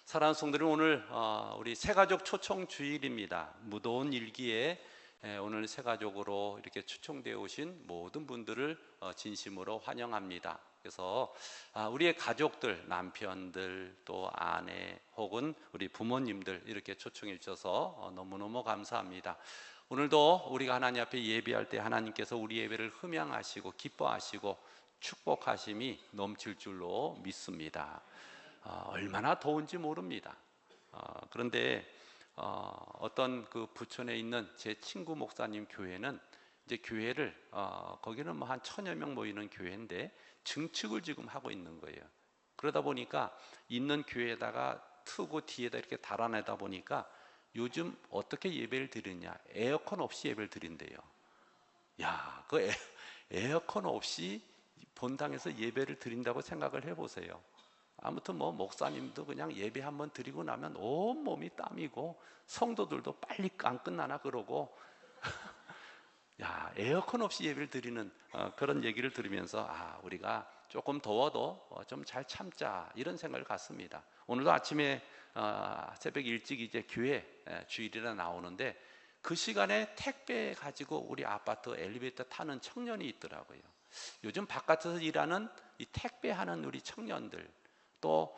사랑하는 성도들, 오늘 우리 새가족 초청 주일입니다. 무더운 일기에 오늘 새가족으로 이렇게 초청되어 오신 모든 분들을 진심으로 환영합니다. 그래서 우리의 가족들, 남편들, 또 아내 혹은 우리 부모님들 이렇게 초청해 주셔서 너무너무 감사합니다. 오늘도 우리가 하나님 앞에 예배할 때 하나님께서 우리 예배를 흠양하시고 기뻐하시고 축복하심이 넘칠 줄로 믿습니다. 얼마나 더운지 모릅니다. 그런데 어떤 그 부천에 있는 제 친구 목사님 교회는 이제 교회를 거기는 뭐 한 1000여 명 모이는 교회인데 증축을 지금 하고 있는 거예요. 그러다 보니까 있는 교회에다가 트고 뒤에다 이렇게 달아내다 보니까 요즘 어떻게 예배를 드리냐, 에어컨 없이 예배를 드린대요. 야, 그 에어컨 없이 본당에서 예배를 드린다고 생각을 해보세요. 아무튼 뭐 목사님도 그냥 예배 한번 드리고 나면 온 몸이 땀이고 성도들도 빨리 안 끝나나 그러고 야, 에어컨 없이 예배를 드리는 그런 얘기를 들으면서 우리가 조금 더워도 좀 잘 참자 이런 생각을 갖습니다. 오늘도 아침에 새벽 일찍 이제 교회 주일이라 나오는데 그 시간에 택배 가지고 우리 아파트 엘리베이터 타는 청년이 있더라고요. 요즘 바깥에서 일하는 이 택배하는 우리 청년들, 또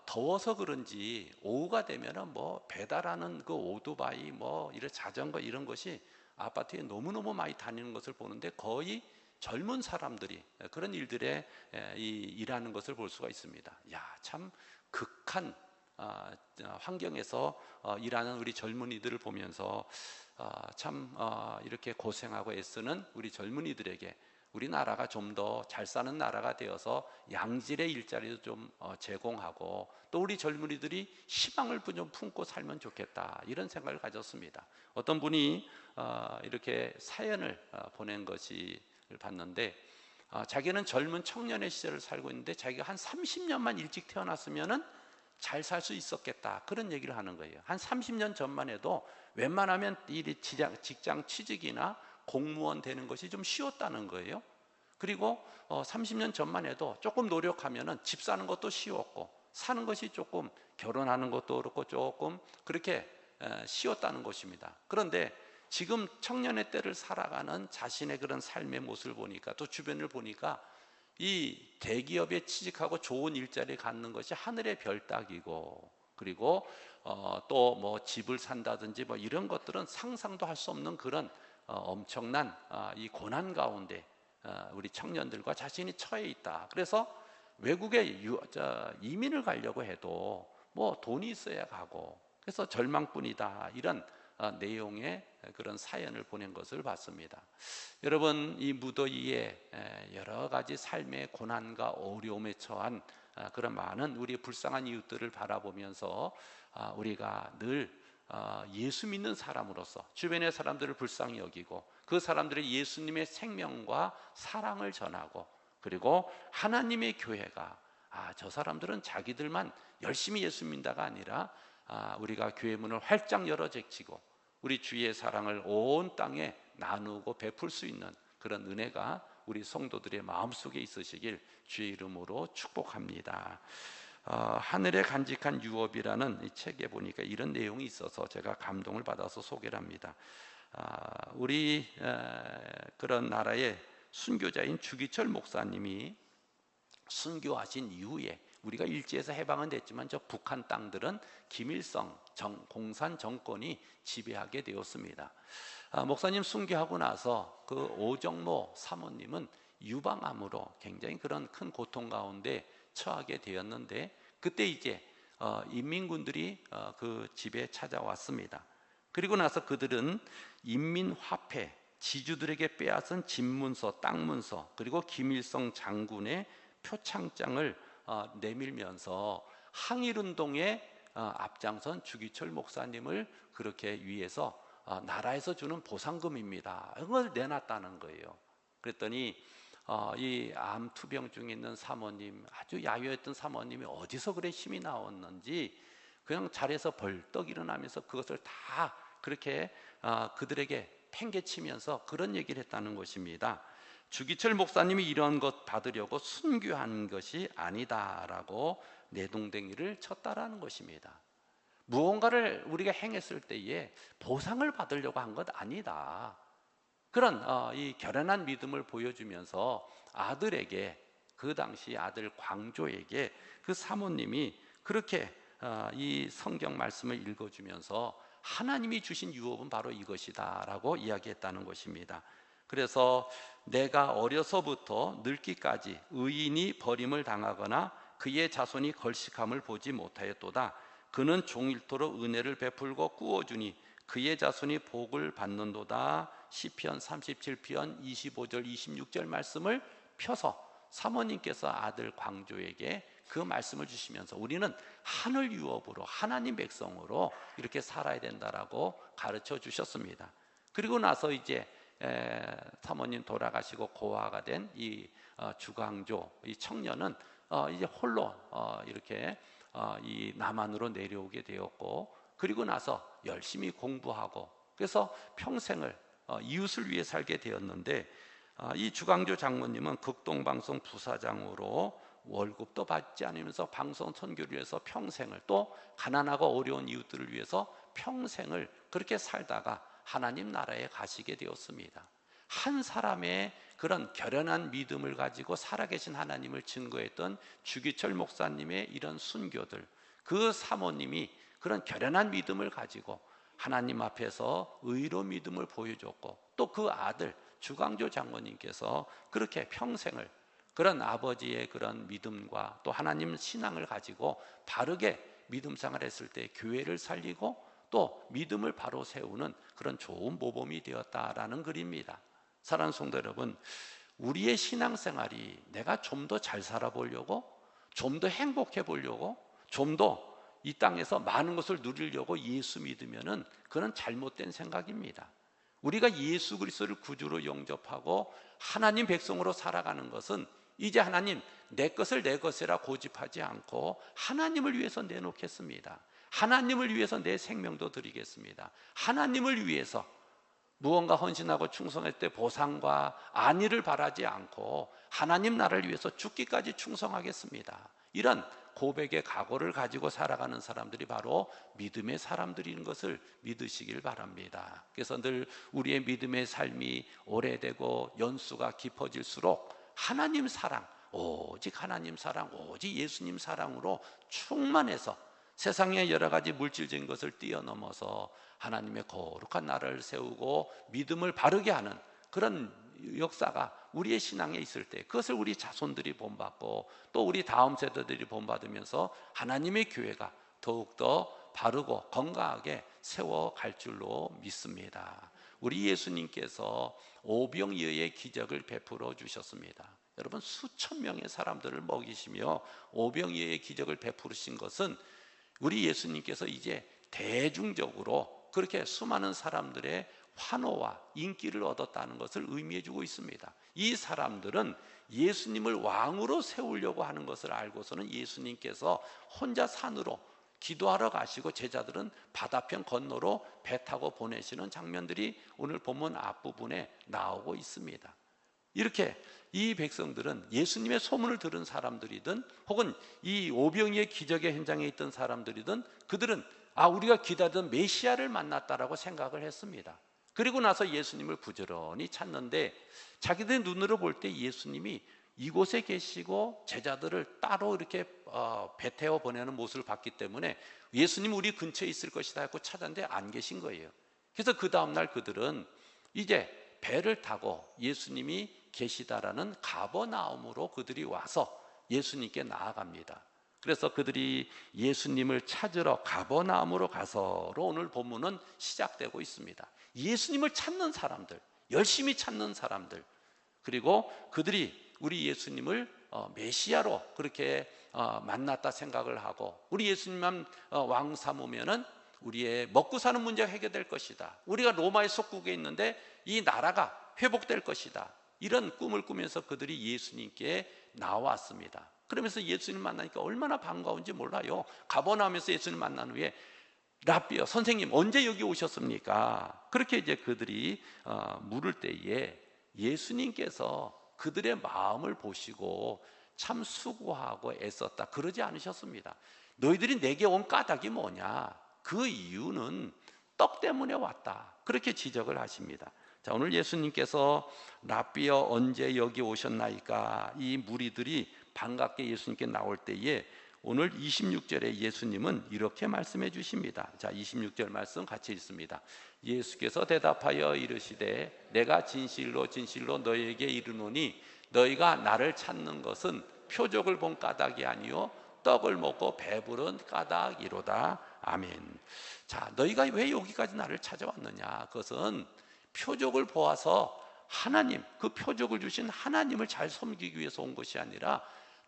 더워서 그런지 오후가 되면은 뭐 배달하는 그 오토바이 뭐 이런 자전거 이런 것이 아파트에 너무너무 많이 다니는 것을 보는데 거의 젊은 사람들이 그런 일들에 일하는 것을 볼 수가 있습니다. 야, 참 극한 환경에서 일하는 우리 젊은이들을 보면서 참 이렇게 고생하고 애쓰는 우리 젊은이들에게 우리나라가 좀 더 잘 사는 나라가 되어서 양질의 일자리도 좀 제공하고 또 우리 젊은이들이 희망을 좀 품고 살면 좋겠다 이런 생각을 가졌습니다. 어떤 분이 이렇게 사연을 보낸 것을 봤는데 자기는 젊은 청년의 시절을 살고 있는데 자기가 한 30년만 일찍 태어났으면은 잘 살 수 있었겠다 그런 얘기를 하는 거예요. 한 30년 전만 해도 웬만하면 직장 취직이나 공무원 되는 것이 좀 쉬웠다는 거예요. 그리고 30년 전만 해도 조금 노력하면은 집 사는 것도 쉬웠고 사는 것이 조금 결혼하는 것도 그렇고 조금 그렇게 쉬웠다는 것입니다. 그런데 지금 청년의 때를 살아가는 자신의 그런 삶의 모습을 보니까 또 주변을 보니까 이 대기업에 취직하고 좋은 일자리를 갖는 것이 하늘의 별 따기고 그리고 또 뭐 집을 산다든지 뭐 이런 것들은 상상도 할 수 없는 그런 엄청난 이 고난 가운데 우리 청년들과 자신이 처해 있다. 그래서 외국에 이민을 가려고 해도 뭐 돈이 있어야 가고 그래서 절망뿐이다 이런 내용의 그런 사연을 보낸 것을 봤습니다. 여러분, 이 무더위에 여러 가지 삶의 고난과 어려움에 처한 그런 많은 우리 불쌍한 이웃들을 바라보면서 우리가 늘 예수 믿는 사람으로서 주변의 사람들을 불쌍히 여기고 그 사람들의 예수님의 생명과 사랑을 전하고 그리고 하나님의 교회가 저 사람들은 자기들만 열심히 예수 믿다가 아니라 우리가 교회 문을 활짝 열어 제치고 우리 주의 사랑을 온 땅에 나누고 베풀 수 있는 그런 은혜가 우리 성도들의 마음속에 있으시길 주의 이름으로 축복합니다. 하늘에 간직한 유업이라는 이 책에 보니까 이런 내용이 있어서 제가 감동을 받아서 소개를 합니다. 우리 그런 나라의 순교자인 주기철 목사님이 순교하신 이후에 우리가 일제에서 해방은 됐지만 저 북한 땅들은 김일성 공산 정권이 지배하게 되었습니다. 목사님 순교하고 나서 그 오정모 사모님은 유방암으로 굉장히 그런 큰 고통 가운데 처하게 되었는데 그때 이제 인민군들이 그 집에 찾아왔습니다. 그리고 나서 그들은 인민화폐, 지주들에게 빼앗은 집문서, 땅문서 그리고 김일성 장군의 표창장을 내밀면서 항일운동에 앞장선 주기철 목사님을 그렇게 위해서 나라에서 주는 보상금입니다 이걸 내놨다는 거예요. 그랬더니 이 암투병 중에 있는 사모님, 아주 야유했던 사모님이 어디서 그래 힘이 나왔는지 그냥 자리에서 벌떡 일어나면서 그것을 다 그렇게 그들에게 팽개치면서 그런 얘기를 했다는 것입니다. 주기철 목사님이 이런 것 받으려고 순교한 것이 아니다라고 내동댕이를 쳤다라는 것입니다. 무언가를 우리가 행했을 때에 보상을 받으려고 한 것 아니다. 그런 이 결연한 믿음을 보여주면서 아들에게, 그 당시 아들 광조에게 그 사모님이 그렇게 이 성경 말씀을 읽어주면서 하나님이 주신 유업은 바로 이것이다 라고 이야기했다는 것입니다. 그래서 내가 어려서부터 늙기까지 의인이 버림을 당하거나 그의 자손이 걸식함을 보지 못하였도다. 그는 종일토록 은혜를 베풀고 꾸어주니 그의 자손이 복을 받는도다. 시편 37편 25절 26절 말씀을 펴서 사모님께서 아들 광조에게 그 말씀을 주시면서 우리는 하늘 유업으로, 하나님 백성으로 이렇게 살아야 된다라고 가르쳐 주셨습니다. 그리고 나서 이제 사모님 돌아가시고 고아가 된 이 주광조, 이 청년은 이제 홀로 이렇게 이 남한으로 내려오게 되었고, 그리고 나서 열심히 공부하고, 그래서 평생을 이웃을 위해 살게 되었는데, 이 주광조 장모님은 극동방송 부사장으로 월급도 받지 않으면서 방송 선교를 위해서 평생을, 또 가난하고 어려운 이웃들을 위해서 평생을 그렇게 살다가 하나님 나라에 가시게 되었습니다. 한 사람의 그런 결연한 믿음을 가지고 살아계신 하나님을 증거했던 주기철 목사님의 이런 순교들, 그 사모님이 그런 결연한 믿음을 가지고 하나님 앞에서 의로 믿음을 보여줬고, 또 그 아들 주광조 장모님께서 그렇게 평생을 그런 아버지의 그런 믿음과 또 하나님 신앙을 가지고 바르게 믿음 생활을 했을 때 교회를 살리고 또 믿음을 바로 세우는 그런 좋은 모범이 되었다라는 글입니다. 사랑하는 성도 여러분, 우리의 신앙생활이 내가 좀 더 잘 살아보려고, 좀 더 행복해 보려고, 좀 더 이 땅에서 많은 것을 누리려고 예수 믿으면은 그건 잘못된 생각입니다. 우리가 예수 그리스도를 구주로 영접하고 하나님 백성으로 살아가는 것은 이제 하나님 내 것을 내 것이라 고집하지 않고 하나님을 위해서 내놓겠습니다. 하나님을 위해서 내 생명도 드리겠습니다. 하나님을 위해서 무언가 헌신하고 충성할 때 보상과 안위를 바라지 않고 하나님 나라를 위해서 죽기까지 충성하겠습니다. 이런 고백의 각오를 가지고 살아가는 사람들이 바로 믿음의 사람들인 것을 믿으시길 바랍니다. 그래서 늘 우리의 믿음의 삶이 오래되고 연수가 깊어질수록 하나님 사랑, 오직 하나님 사랑, 오직 예수님 사랑으로 충만해서 세상의 여러 가지 물질적인 것을 뛰어넘어서 하나님의 거룩한 나라를 세우고 믿음을 바르게 하는 그런 역사가 우리의 신앙에 있을 때, 그것을 우리 자손들이 본받고 또 우리 다음 세대들이 본받으면서 하나님의 교회가 더욱더 바르고 건강하게 세워갈 줄로 믿습니다. 우리 예수님께서 오병이어의 기적을 베풀어 주셨습니다. 여러분, 수천 명의 사람들을 먹이시며 오병이어의 기적을 베푸신 것은 우리 예수님께서 이제 대중적으로 그렇게 수많은 사람들의 환호와 인기를 얻었다는 것을 의미해 주고 있습니다. 이 사람들은 예수님을 왕으로 세우려고 하는 것을 알고서는 예수님께서 혼자 산으로 기도하러 가시고 제자들은 바다편 건너로 배 타고 보내시는 장면들이 오늘 본문 앞부분에 나오고 있습니다. 이렇게 이 백성들은 예수님의 소문을 들은 사람들이든 혹은 이 오병이의 기적의 현장에 있던 사람들이든 그들은 우리가 기다리던 메시아를 만났다라고 생각을 했습니다. 그리고 나서 예수님을 부지런히 찾는데 자기들 눈으로 볼 때 예수님이 이곳에 계시고 제자들을 따로 이렇게 배 태워 보내는 모습을 봤기 때문에 예수님 우리 근처에 있을 것이다 하고 찾았는데 안 계신 거예요. 그래서 그 다음날 그들은 이제 배를 타고 예수님이 계시다라는 가버나움으로 그들이 와서 예수님께 나아갑니다. 그래서 그들이 예수님을 찾으러 가버나움으로 가서로 오늘 본문은 시작되고 있습니다. 예수님을 찾는 사람들, 열심히 찾는 사람들, 그리고 그들이 우리 예수님을 메시아로 그렇게 만났다 생각을 하고 우리 예수님만 왕 삼으면은 우리의 먹고 사는 문제가 해결될 것이다. 우리가 로마의 속국에 있는데 이 나라가 회복될 것이다. 이런 꿈을 꾸면서 그들이 예수님께 나왔습니다. 그러면서 예수님 만나니까 얼마나 반가운지 몰라요. 가버나움에서 예수님 만난 후에 랍비요, 선생님 언제 여기 오셨습니까? 그렇게 이제 그들이 물을 때에 예수님께서 그들의 마음을 보시고 참 수고하고 애썼다 그러지 않으셨습니다. 너희들이 내게 온 까닭이 뭐냐? 그 이유는 떡 때문에 왔다, 그렇게 지적을 하십니다. 자, 오늘 예수님께서 랍비여 언제 여기 오셨나이까, 이 무리들이 반갑게 예수님께 나올 때에 오늘 26절에 예수님은 이렇게 말씀해 주십니다. 자, 26절 말씀 같이 읽습니다. 예수께서 대답하여 이르시되 내가 진실로 진실로 너희에게 이르노니 너희가 나를 찾는 것은 표적을 본 까닭이 아니요 떡을 먹고 배부른 까닭이로다. 아멘. 자, 너희가 왜 여기까지 나를 찾아왔느냐? 그것은 표적을 보아서 하나님, 그 표적을 주신 하나님을 잘 섬기기 위해서 온 것이 아니라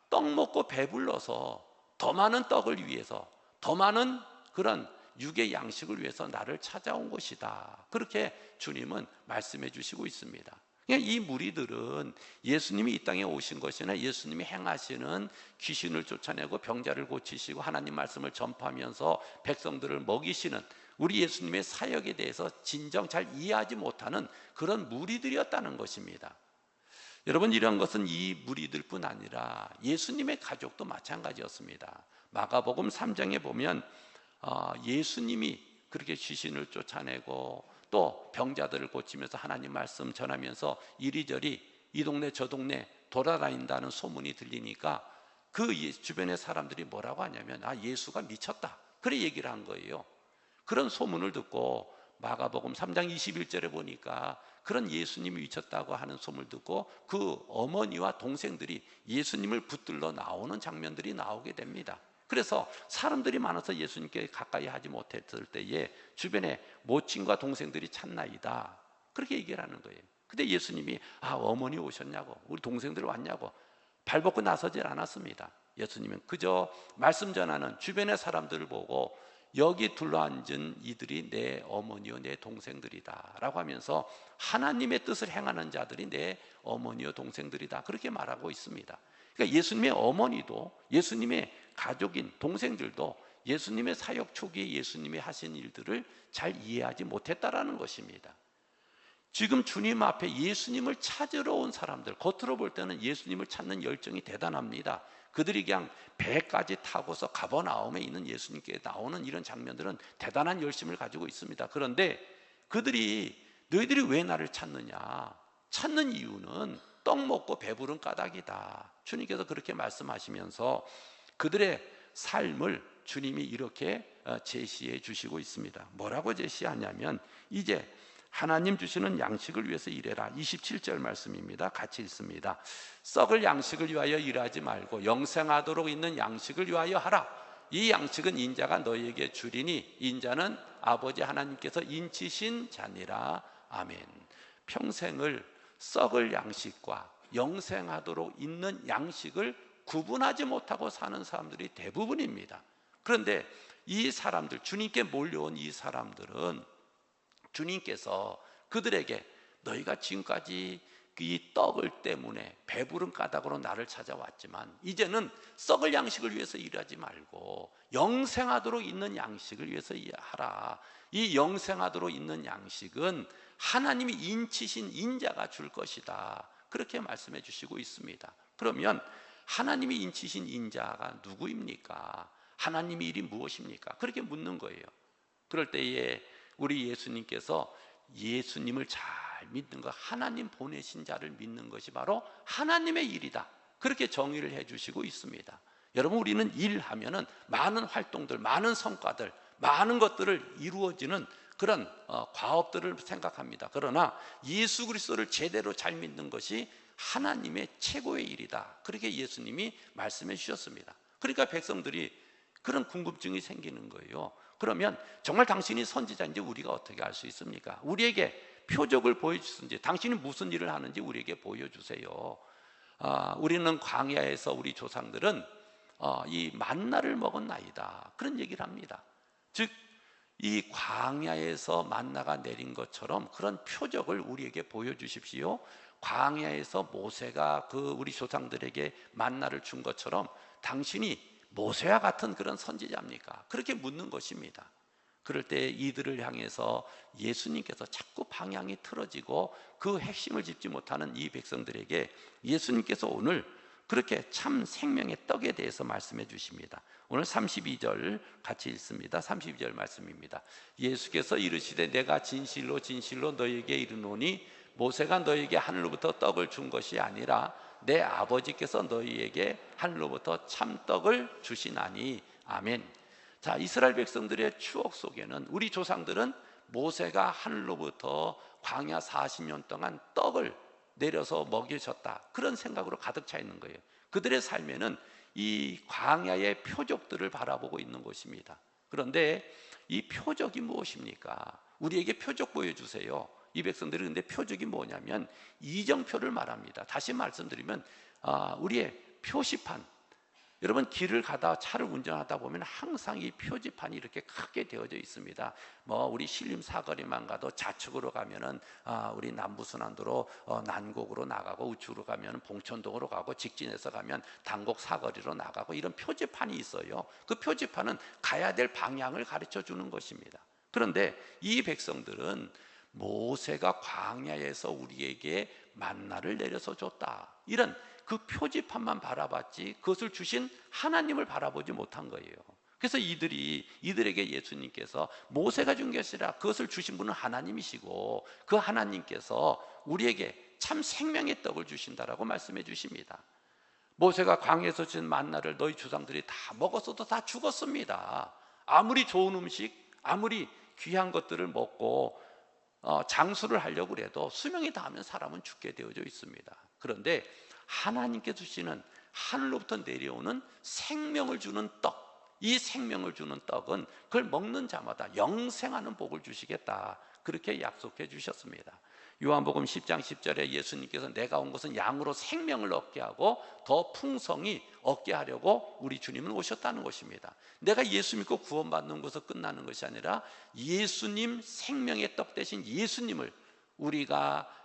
떡 먹고 배불러서 더 많은 떡을 위해서, 더 많은 그런 육의 양식을 위해서 나를 찾아온 것이다, 그렇게 주님은 말씀해 주시고 있습니다. 이 무리들은 예수님이 이 땅에 오신 것이나 예수님이 행하시는 귀신을 쫓아내고 병자를 고치시고 하나님 말씀을 전파하면서 백성들을 먹이시는 우리 예수님의 사역에 대해서 진정 잘 이해하지 못하는 그런 무리들이었다는 것입니다. 여러분, 이런 것은 이 무리들뿐 아니라 예수님의 가족도 마찬가지였습니다. 마가복음 3장에 보면 예수님이 그렇게 귀신을 쫓아내고 또 병자들을 고치면서 하나님 말씀 전하면서 이리저리 이 동네 저 동네 돌아다닌다는 소문이 들리니까 그 주변의 사람들이 뭐라고 하냐면 예수가 미쳤다, 그래 얘기를 한 거예요. 그런 소문을 듣고 마가복음 3장 21절에 보니까 그런 예수님이 미쳤다고 하는 소문을 듣고 그 어머니와 동생들이 예수님을 붙들러 나오는 장면들이 나오게 됩니다. 그래서 사람들이 많아서 예수님께 가까이 하지 못했을 때에 주변에 모친과 동생들이 찾나이다, 그렇게 얘기를 하는 거예요. 근데 예수님이 어머니 오셨냐고, 우리 동생들 왔냐고 발벗고 나서질 않았습니다. 예수님은 그저 말씀 전하는 주변의 사람들을 보고 여기 둘러앉은 이들이 내 어머니요 내 동생들이다 라고 하면서 하나님의 뜻을 행하는 자들이 내 어머니요 동생들이다, 그렇게 말하고 있습니다. 그러니까 예수님의 어머니도 예수님의 가족인 동생들도 예수님의 사역 초기에 예수님이 하신 일들을 잘 이해하지 못했다라는 것입니다. 지금 주님 앞에 예수님을 찾으러 온 사람들, 겉으로 볼 때는 예수님을 찾는 열정이 대단합니다. 그들이 그냥 배까지 타고서 가버나움에 있는 예수님께 나오는 이런 장면들은 대단한 열심을 가지고 있습니다. 그런데 그들이 너희들이 왜 나를 찾느냐? 찾는 이유는 떡 먹고 배부른 까닭이다, 주님께서 그렇게 말씀하시면서 그들의 삶을 주님이 이렇게 제시해 주시고 있습니다. 뭐라고 제시하냐면 이제 하나님 주시는 양식을 위해서 일해라, 27절 말씀입니다. 같이 읽습니다. 썩을 양식을 위하여 일하지 말고 영생하도록 있는 양식을 위하여 하라. 이 양식은 인자가 너희에게 주리니 인자는 아버지 하나님께서 인치신 자니라. 아멘. 평생을 썩을 양식과 영생하도록 있는 양식을 구분하지 못하고 사는 사람들이 대부분입니다. 그런데 이 사람들, 주님께 몰려온 이 사람들은 주님께서 그들에게 너희가 지금까지 이 떡을 때문에 배부른 까닭으로 나를 찾아왔지만 이제는 썩을 양식을 위해서 일하지 말고 영생하도록 있는 양식을 위해서 하라. 이 영생하도록 있는 양식은 하나님이 인치신 인자가 줄 것이다, 그렇게 말씀해 주시고 있습니다. 그러면 하나님이 인치신 인자가 누구입니까? 하나님의 일이 무엇입니까? 그렇게 묻는 거예요. 그럴 때에 우리 예수님께서 예수님을 잘 믿는 것, 하나님 보내신 자를 믿는 것이 바로 하나님의 일이다, 그렇게 정의를 해주시고 있습니다. 여러분, 우리는 일하면은 많은 활동들, 많은 성과들, 많은 것들을 이루어지는 그런 과업들을 생각합니다. 그러나 예수 그리스도를 제대로 잘 믿는 것이 하나님의 최고의 일이다, 그렇게 예수님이 말씀해 주셨습니다. 그러니까 백성들이 그런 궁금증이 생기는 거예요. 그러면 정말 당신이 선지자인지 우리가 어떻게 알 수 있습니까? 우리에게 표적을 보여주든지 당신이 무슨 일을 하는지 우리에게 보여주세요. 우리는 광야에서 우리 조상들은 이 만나를 먹었나이다, 그런 얘기를 합니다. 즉 이 광야에서 만나가 내린 것처럼 그런 표적을 우리에게 보여주십시오. 광야에서 모세가 우리 조상들에게 만나를 준 것처럼 당신이 모세와 같은 그런 선지자입니까? 그렇게 묻는 것입니다. 그럴 때 이들을 향해서 예수님께서 자꾸 방향이 틀어지고 그 핵심을 짚지 못하는 이 백성들에게 예수님께서 오늘 그렇게 참 생명의 떡에 대해서 말씀해 주십니다. 오늘 32절 같이 읽습니다. 32절 말씀입니다. 예수께서 이르시되 내가 진실로 진실로 너희에게 이르노니 모세가 너희에게 하늘로부터 떡을 준 것이 아니라 내 아버지께서 너희에게 하늘로부터 참떡을 주시나니. 아멘. 자, 이스라엘 백성들의 추억 속에는 우리 조상들은 모세가 하늘로부터 광야 40년 동안 떡을 내려서 먹이셨다, 그런 생각으로 가득 차 있는 거예요. 그들의 삶에는 이 광야의 표적들을 바라보고 있는 것입니다. 그런데 이 표적이 무엇입니까? 우리에게 표적 보여주세요. 이 백성들이 근데 표적이 뭐냐면 이정표를 말합니다. 다시 말씀드리면 우리의 표시판, 여러분 길을 가다 차를 운전하다 보면 항상 이 표지판이 이렇게 크게 되어져 있습니다. 우리 신림 사거리만 가도 좌측으로 가면은 우리 남부순환도로 난곡으로 나가고, 우측으로 가면 봉천동으로 가고, 직진해서 가면 당곡 사거리로 나가고, 이런 표지판이 있어요. 그 표지판은 가야 될 방향을 가르쳐 주는 것입니다. 그런데 이 백성들은 모세가 광야에서 우리에게 만나를 내려서 줬다, 이런 그 표지판만 바라봤지 그것을 주신 하나님을 바라보지 못한 거예요. 그래서 이들에게 예수님께서 모세가 준 것이 아니라 그것을 주신 분은 하나님이시고 그 하나님께서 우리에게 참 생명의 떡을 주신다라고 말씀해 주십니다. 모세가 광야에서 주신 만나를 너희 조상들이 다 먹었어도 다 죽었습니다. 아무리 좋은 음식, 아무리 귀한 것들을 먹고 장수를 하려고 해도 수명이 닿으면 사람은 죽게 되어져 있습니다. 그런데 하나님께 주시는 하늘로부터 내려오는 생명을 주는 떡, 이 생명을 주는 떡은 그걸 먹는 자마다 영생하는 복을 주시겠다, 그렇게 약속해 주셨습니다. 요한복음 10장 10절에 예수님께서 내가 온 것은 양으로 생명을 얻게 하고 더 풍성히 얻게 하려고 우리 주님은 오셨다는 것입니다. 내가 예수 믿고 구원받는 것으로 끝나는 것이 아니라 예수님, 생명의 떡 대신 예수님을 우리가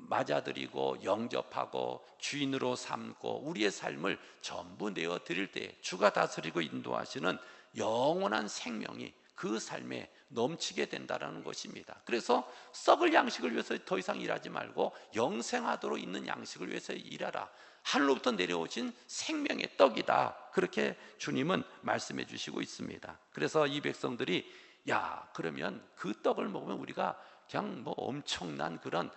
맞아들이고 영접하고 주인으로 삼고 우리의 삶을 전부 내어드릴 때 주가 다스리고 인도하시는 영원한 생명이 그 삶에 넘치게 된다는 것입니다. 그래서 썩을 양식을 위해서 더 이상 일하지 말고 영생하도록 있는 양식을 위해서 일하라, 하늘로부터 내려오신 생명의 떡이다, 그렇게 주님은 말씀해 주시고 있습니다. 그래서 이 백성들이 그러면 그 떡을 먹으면 우리가 그냥 엄청난 그런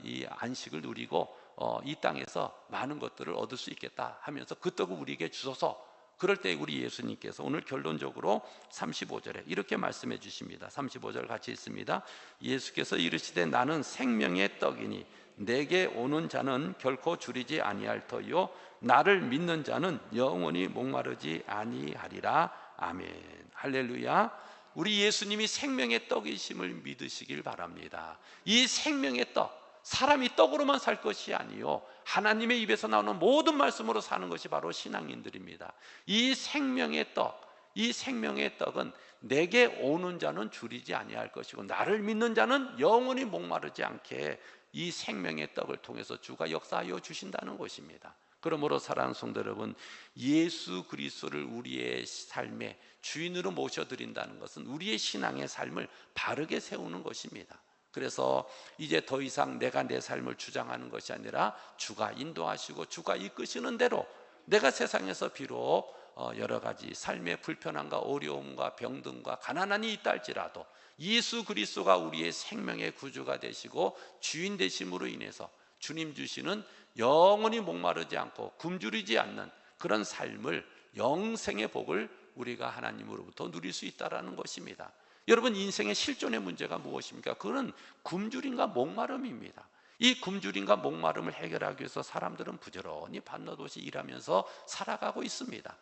이 안식을 누리고 이 땅에서 많은 것들을 얻을 수 있겠다 하면서 그 떡을 우리에게 주소서. 그럴 때 우리 예수님께서 오늘 결론적으로 35절에 이렇게 말씀해 주십니다. 35절 같이 읽습니다. 예수께서 이르시되 나는 생명의 떡이니 내게 오는 자는 결코 줄이지 아니할 터이요 나를 믿는 자는 영원히 목마르지 아니하리라. 아멘. 할렐루야. 우리 예수님이 생명의 떡이심을 믿으시길 바랍니다. 이 생명의 떡, 사람이 떡으로만 살 것이 아니요 하나님의 입에서 나오는 모든 말씀으로 사는 것이 바로 신앙인들입니다. 이 생명의 떡, 이 생명의 떡은 내게 오는 자는 줄이지 아니할 것이고 나를 믿는 자는 영원히 목마르지 않게 이 생명의 떡을 통해서 주가 역사하여 주신다는 것입니다. 그러므로 사랑하는 성도 여러분, 예수 그리스도를 우리의 삶의 주인으로 모셔드린다는 것은 우리의 신앙의 삶을 바르게 세우는 것입니다. 그래서 이제 더 이상 내가 내 삶을 주장하는 것이 아니라 주가 인도하시고 주가 이끄시는 대로 내가 세상에서 비록 여러 가지 삶의 불편함과 어려움과 병든과 가난함이 있다 할지라도 예수 그리스도가 우리의 생명의 구주가 되시고 주인 되심으로 인해서 주님 주시는 영원히 목마르지 않고 굶주리지 않는 그런 삶을, 영생의 복을 우리가 하나님으로부터 누릴 수 있다는 것입니다. 여러분, 인생의 실존의 문제가 무엇입니까? 그거는 굶주림과 목마름입니다. 이 굶주림과 목마름을 해결하기 위해서 사람들은 부지런히 밤낮 없이 일하면서 살아가고 있습니다.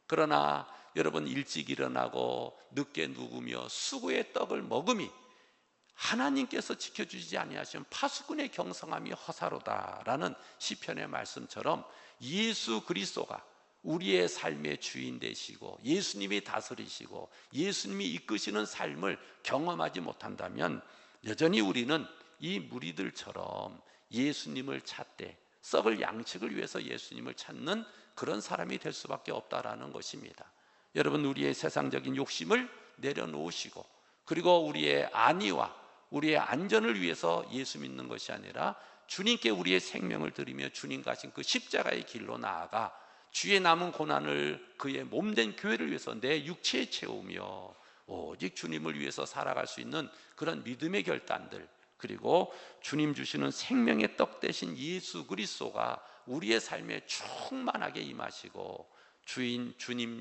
그러나 여러분, 일찍 일어나고 늦게 누우며 수고의 떡을 먹음이 하나님께서 지켜주지 아니하시면 파수꾼의 경성함이 허사로다라는 시편의 말씀처럼 예수 그리스도가 우리의 삶의 주인 되시고 예수님이 다스리시고 예수님이 이끄시는 삶을 경험하지 못한다면 여전히 우리는 이 무리들처럼 예수님을 찾되 썩을 양식을 위해서 예수님을 찾는 그런 사람이 될 수밖에 없다라는 것입니다. 여러분, 우리의 세상적인 욕심을 내려놓으시고 그리고 우리의 안위와 우리의 안전을 위해서 예수 믿는 것이 아니라 주님께 우리의 생명을 드리며 주님 가신 그 십자가의 길로 나아가 주의 남은 고난을 그의 몸된 교회를 위해서 내 육체에 채우며 오직 주님을 위해서 살아갈 수 있는 그런 믿음의 결단들, 그리고 주님 주시는 생명의 떡 대신 예수 그리스도가 우리의 삶에 충만하게 임하시고 주님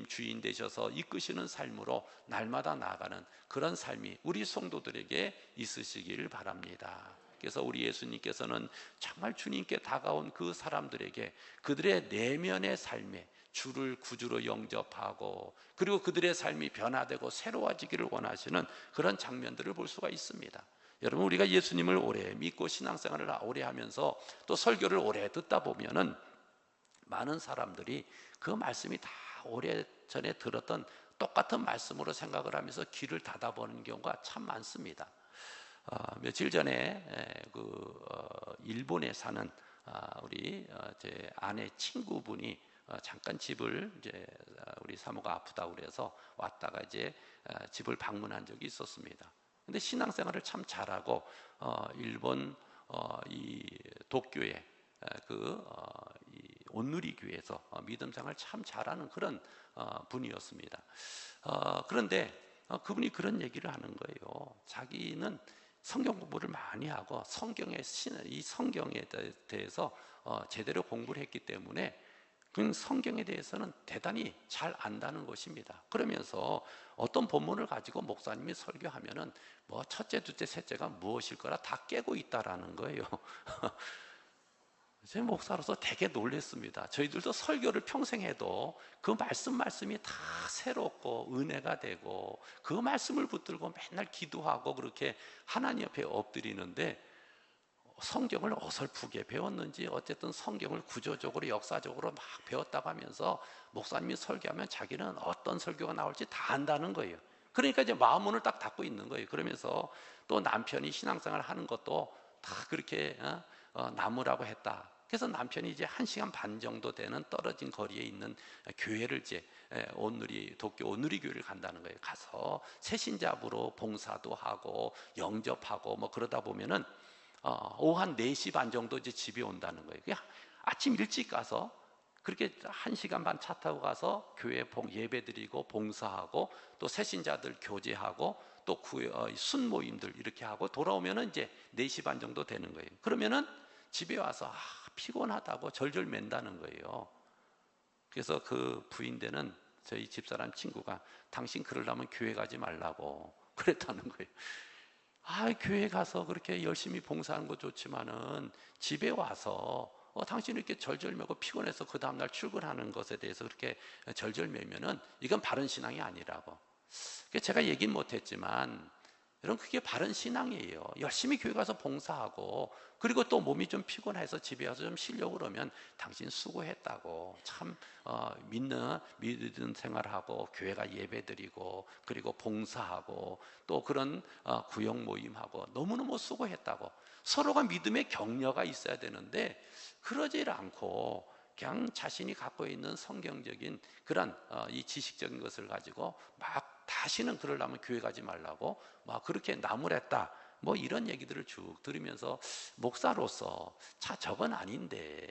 주인 되셔서 이끄시는 삶으로 날마다 나아가는 그런 삶이 우리 성도들에게 있으시길 바랍니다. 그래서 우리 예수님께서는 정말 주님께 다가온 그 사람들에게 그들의 내면의 삶에 주를 구주로 영접하고 그리고 그들의 삶이 변화되고 새로워지기를 원하시는 그런 장면들을 볼 수가 있습니다. 여러분, 우리가 예수님을 오래 믿고 신앙생활을 오래 하면서 또 설교를 오래 듣다 보면은 많은 사람들이 그 말씀이 다 오래전에 들었던 똑같은 말씀으로 생각을 하면서 귀를 닫아보는 경우가 참 많습니다. 며칠 전에 일본에 사는 우리 제 아내 친구분이 잠깐 집을 이제 우리 사모가 아프다고 그래서 왔다가 이제 집을 방문한 적이 있었습니다. 근데 신앙생활을 참 잘하고 일본 이 도쿄의 이 온누리 교회에서 믿음생활 참 잘하는 그런 분이었습니다. 그런데 그분이 그런 얘기를 하는 거예요. 자기는 성경 공부를 많이 하고 이 성경에 대해서 제대로 공부를 했기 때문에 그 성경에 대해서는 대단히 잘 안다는 것입니다. 그러면서 어떤 본문을 가지고 목사님이 설교하면은 뭐 첫째, 둘째, 셋째가 무엇일 거라 다 깨고 있다라는 거예요. 제 목사로서 되게 놀랐습니다. 저희들도 설교를 평생 해도 그 말씀이 다 새롭고 은혜가 되고 그 말씀을 붙들고 맨날 기도하고 그렇게 하나님 옆에 엎드리는데 성경을 어설프게 배웠는지 어쨌든 성경을 구조적으로 역사적으로 막 배웠다고 하면서 목사님이 설교하면 자기는 어떤 설교가 나올지 다 안다는 거예요. 그러니까 이제 마음문을 딱 닫고 있는 거예요. 그러면서 또 남편이 신앙생활 하는 것도 다 그렇게 나무라고 했다. 그래서 남편이 이제 1시간 반 정도 되는 떨어진 거리에 있는 교회를 이제 도쿄 온누리 교회를 간다는 거예요. 가서 새신자부로 봉사도 하고 영접하고 뭐 그러다 보면은 오후 한 4시 반 정도 이제 집에 온다는 거예요. 그냥 아침 일찍 가서 그렇게 1시간 반 차 타고 가서 교회 예배 드리고 봉사하고 또 새신자들 교제하고 또 순모임들 이렇게 하고 돌아오면은 이제 4시 반 정도 되는 거예요. 그러면은 집에 와서 피곤하다고 절절 맨다는 거예요. 그래서 그 부인되는 저희 집사람 친구가 당신 그러려면 교회 가지 말라고 그랬다는 거예요. 교회 가서 그렇게 열심히 봉사하는 거 좋지만은 집에 와서 당신이 이렇게 절절매고 피곤해서 그 다음날 출근하는 것에 대해서 그렇게 절절매면은 이건 바른 신앙이 아니라고. 제가 얘기는 못했지만 여러분, 그게 바른 신앙이에요. 열심히 교회 가서 봉사하고 그리고 또 몸이 좀 피곤해서 집에 와서 좀 쉬려고 그러면 당신 수고했다고, 참 믿는 생활하고 교회가 예배드리고 그리고 봉사하고 또 그런 구역 모임하고 너무너무 수고했다고, 서로가 믿음의 격려가 있어야 되는데 그러질 않고 그냥 자신이 갖고 있는 성경적인 그런 이 지식적인 것을 가지고 막 다시는 그러려면 교회 가지 말라고 막 그렇게 나무랬다, 뭐 이런 얘기들을 쭉 들으면서 목사로서 저건 아닌데,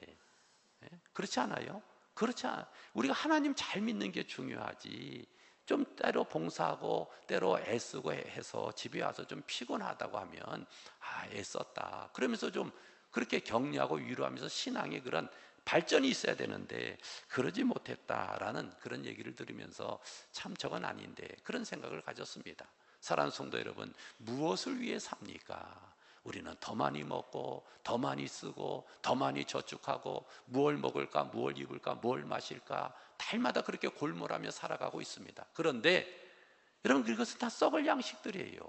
그렇지 않아요? 우리가 하나님 잘 믿는 게 중요하지. 좀 때로 봉사하고 때로 애쓰고 해서 집에 와서 좀 피곤하다고 하면 애썼다 그러면서 좀 그렇게 격려하고 위로하면서 신앙의 그런 발전이 있어야 되는데 그러지 못했다라는 그런 얘기를 들으면서 참 저건 아닌데 그런 생각을 가졌습니다. 사랑하는 성도 여러분, 무엇을 위해 삽니까? 우리는 더 많이 먹고 더 많이 쓰고 더 많이 저축하고 무엇을 먹을까, 무엇을 입을까, 무엇을 마실까 달마다 그렇게 골몰하며 살아가고 있습니다. 그런데 여러분, 그것은 다 썩을 양식들이에요.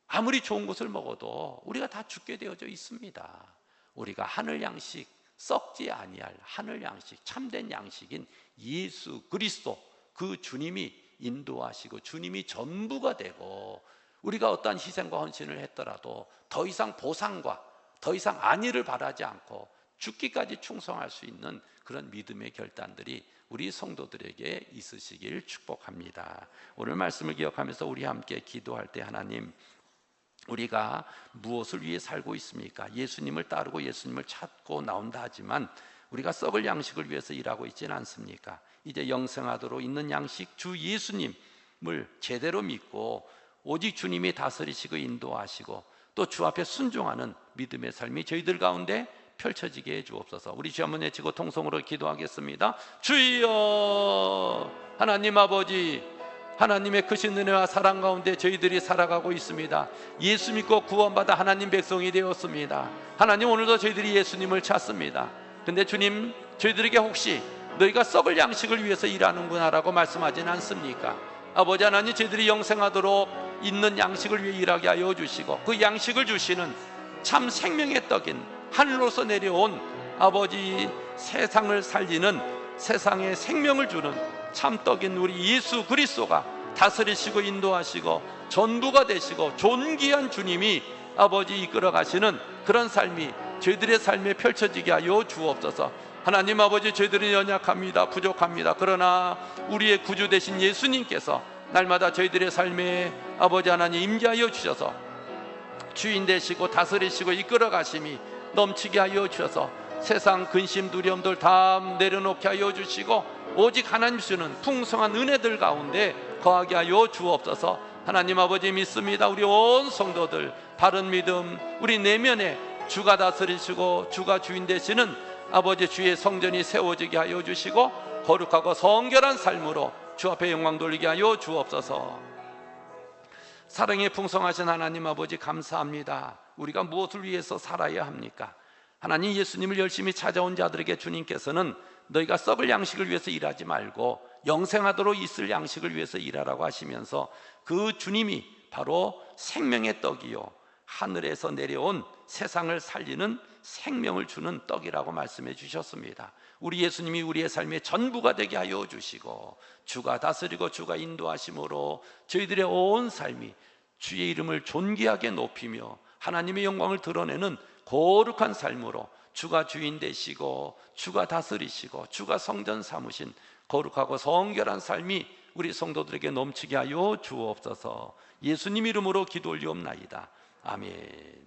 아무리 좋은 것을 먹어도 우리가 다 죽게 되어져 있습니다. 우리가 하늘 양식, 썩지 아니할 하늘 양식, 참된 양식인 예수 그리스도, 그 주님이 인도하시고 주님이 전부가 되고 우리가 어떠한 희생과 헌신을 했더라도 더 이상 보상과 더 이상 안위를 바라지 않고 죽기까지 충성할 수 있는 그런 믿음의 결단들이 우리 성도들에게 있으시길 축복합니다. 오늘 말씀을 기억하면서 우리 함께 기도할 때 하나님, 우리가 무엇을 위해 살고 있습니까? 예수님을 따르고 예수님을 찾고 나온다 하지만 우리가 썩을 양식을 위해서 일하고 있지는 않습니까? 이제 영생하도록 있는 양식 주 예수님을 제대로 믿고 오직 주님이 다스리시고 인도하시고 또 주 앞에 순종하는 믿음의 삶이 저희들 가운데 펼쳐지게 해 주옵소서. 우리 주 한번 외치고 통성으로 기도하겠습니다. 주여, 하나님 아버지, 하나님의 크신 은혜와 사랑 가운데 저희들이 살아가고 있습니다. 예수 믿고 구원받아 하나님 백성이 되었습니다. 하나님, 오늘도 저희들이 예수님을 찾습니다. 근데 주님, 저희들에게 혹시 너희가 썩을 양식을 위해서 일하는구나 라고 말씀하지는 않습니까? 아버지 하나님, 저희들이 영생하도록 있는 양식을 위해 일하게 하여 주시고 그 양식을 주시는 참 생명의 떡인 하늘로서 내려온 아버지, 세상을 살리는, 세상에 생명을 주는 참떡인 우리 예수 그리스도가 다스리시고 인도하시고 전부가 되시고 존귀한 주님이 아버지 이끌어 가시는 그런 삶이 저희들의 삶에 펼쳐지게 하여 주옵소서. 하나님 아버지, 저희들은 연약합니다. 부족합니다. 그러나 우리의 구주 되신 예수님께서 날마다 저희들의 삶에 아버지 하나님 임재하여 주셔서 주인 되시고 다스리시고 이끌어 가심이 넘치게 하여 주셔서 세상 근심 두려움들 다 내려놓게 하여 주시고 오직 하나님 주시는 풍성한 은혜들 가운데 거하게 하여 주옵소서. 하나님 아버지 믿습니다. 우리 온 성도들 바른 믿음, 우리 내면에 주가 다스리시고 주가 주인 되시는 아버지 주의 성전이 세워지게 하여 주시고 거룩하고 성결한 삶으로 주 앞에 영광 돌리게 하여 주옵소서. 사랑에 풍성하신 하나님 아버지, 감사합니다. 우리가 무엇을 위해서 살아야 합니까? 하나님, 예수님을 열심히 찾아온 자들에게 주님께서는 너희가 썩을 양식을 위해서 일하지 말고 영생하도록 있을 양식을 위해서 일하라고 하시면서 그 주님이 바로 생명의 떡이요 하늘에서 내려온 세상을 살리는 생명을 주는 떡이라고 말씀해 주셨습니다. 우리 예수님이 우리의 삶의 전부가 되게 하여 주시고 주가 다스리고 주가 인도하심으로 저희들의 온 삶이 주의 이름을 존귀하게 높이며 하나님의 영광을 드러내는 거룩한 삶으로 주가 주인 되시고 주가 다스리시고 주가 성전 삼으신 거룩하고 성결한 삶이 우리 성도들에게 넘치게 하여 주옵소서. 예수님 이름으로 기도 올리옵나이다. 아멘.